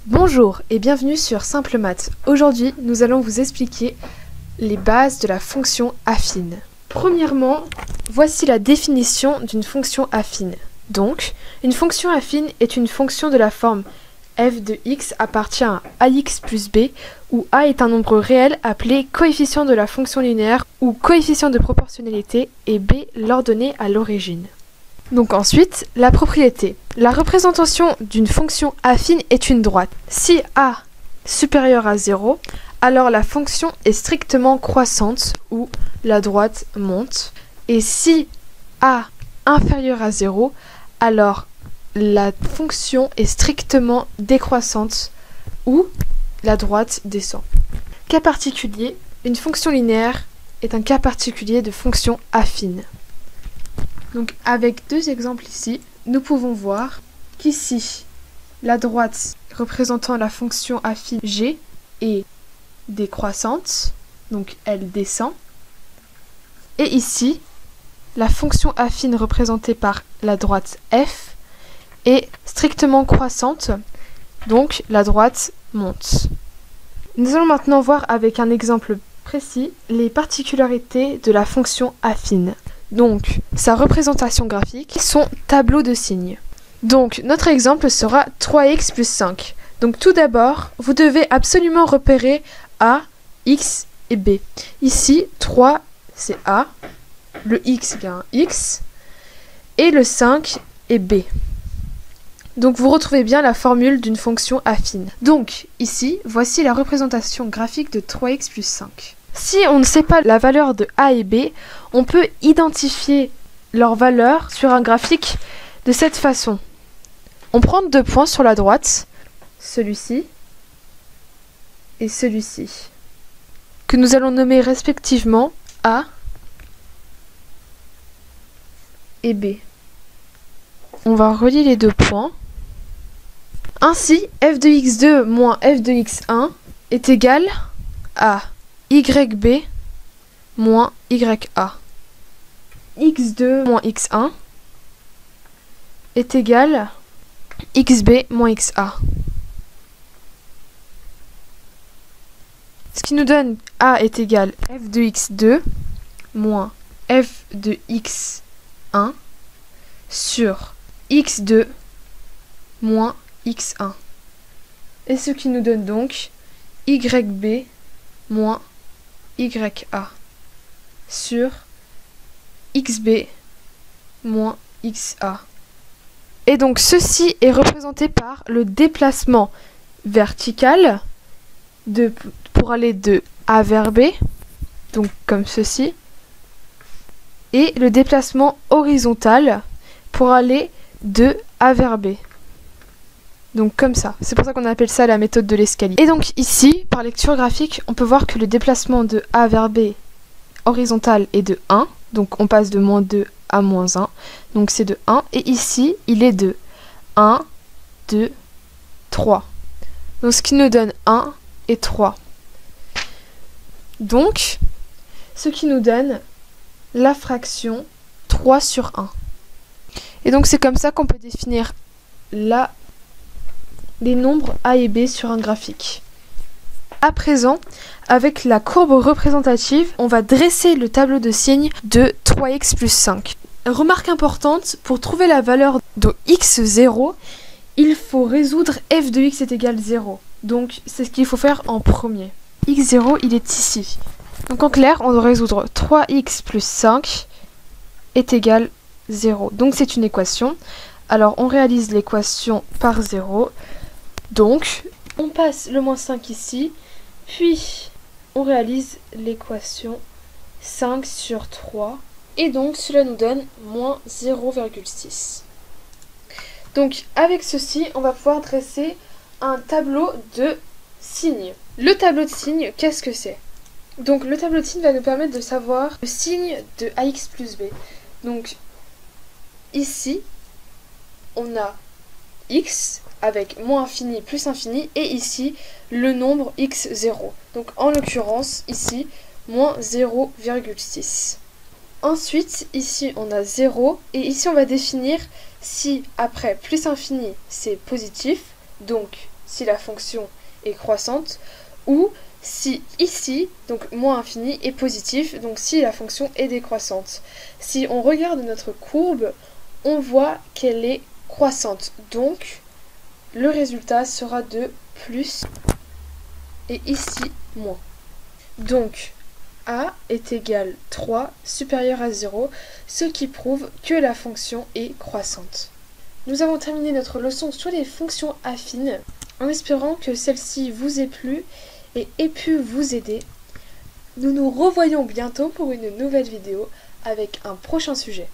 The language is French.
Bonjour et bienvenue sur Simple Maths. Aujourd'hui, nous allons vous expliquer les bases de la fonction affine. Premièrement, voici la définition d'une fonction affine. Donc, une fonction affine est une fonction de la forme f de x appartient à ax plus b, où a est un nombre réel appelé coefficient de la fonction linéaire ou coefficient de proportionnalité et b l'ordonnée à l'origine. Donc ensuite, la propriété. La représentation d'une fonction affine est une droite. Si a supérieur à 0, alors la fonction est strictement croissante ou la droite monte. Et si a inférieur à 0, alors la fonction est strictement décroissante ou la droite descend. Cas particulier, une fonction linéaire est un cas particulier de fonction affine. Donc avec deux exemples ici, nous pouvons voir qu'ici, la droite représentant la fonction affine g est décroissante, donc elle descend. Et ici, la fonction affine représentée par la droite f est strictement croissante, donc la droite monte. Nous allons maintenant voir avec un exemple précis les particularités de la fonction affine. Donc, sa représentation graphique, son tableau de signes. Donc, notre exemple sera 3x plus 5. Donc, tout d'abord, vous devez absolument repérer A, X et B. Ici, 3, c'est A, le X, il y a un X, et le 5 est B. Donc, vous retrouvez bien la formule d'une fonction affine. Donc, ici, voici la représentation graphique de 3x plus 5. Si on ne sait pas la valeur de A et B, on peut identifier leur valeur sur un graphique de cette façon. On prend deux points sur la droite, celui-ci et celui-ci, que nous allons nommer respectivement A et B. On va relier les deux points. Ainsi, f de x2 moins f de x1 est égal à YB moins YA. X2 moins X1 est égal à XB moins XA. Ce qui nous donne A est égal à f de X2 moins f de X1 sur X2 moins X1. Et ce qui nous donne donc YB moins YA sur XB moins XA. Et donc ceci est représenté par le déplacement vertical pour aller de A vers B, donc comme ceci, et le déplacement horizontal pour aller de A vers B. Donc comme ça, c'est pour ça qu'on appelle ça la méthode de l'escalier. Et donc ici, par lecture graphique, on peut voir que le déplacement de A vers B horizontal est de 1. Donc on passe de moins 2 à moins 1. Donc c'est de 1. Et ici, il est de 1, 2, 3. Donc ce qui nous donne 1 et 3. Donc, ce qui nous donne la fraction 3 sur 1. Et donc c'est comme ça qu'on peut définir les nombres A et B sur un graphique. À présent, avec la courbe représentative, on va dresser le tableau de signes de 3x plus 5. Remarque importante, pour trouver la valeur de x0, il faut résoudre f de x est égal à 0. Donc c'est ce qu'il faut faire en premier. x0, il est ici. Donc en clair, on doit résoudre 3x plus 5 est égal à 0. Donc c'est une équation. Alors on réalise l'équation par 0. Donc, on passe le moins 5 ici, puis on réalise l'équation 5 sur 3, et donc cela nous donne moins 0,6. Donc, avec ceci, on va pouvoir dresser un tableau de signes. Le tableau de signes, qu'est-ce que c'est? Donc, le tableau de signes va nous permettre de savoir le signe de ax plus b. Donc, ici, on a x avec moins infini plus infini, et ici le nombre x0. Donc en l'occurrence ici moins 0,6. Ensuite ici on a 0, et ici on va définir si après plus infini c'est positif, donc si la fonction est croissante, ou si ici, donc moins infini, est positif, donc si la fonction est décroissante. Si on regarde notre courbe, on voit qu'elle est croissante, donc le résultat sera de plus et ici moins. Donc a est égal 3 supérieur à 0, ce qui prouve que la fonction est croissante. Nous avons terminé notre leçon sur les fonctions affines, en espérant que celle-ci vous ait plu et ait pu vous aider. Nous nous revoyons bientôt pour une nouvelle vidéo avec un prochain sujet.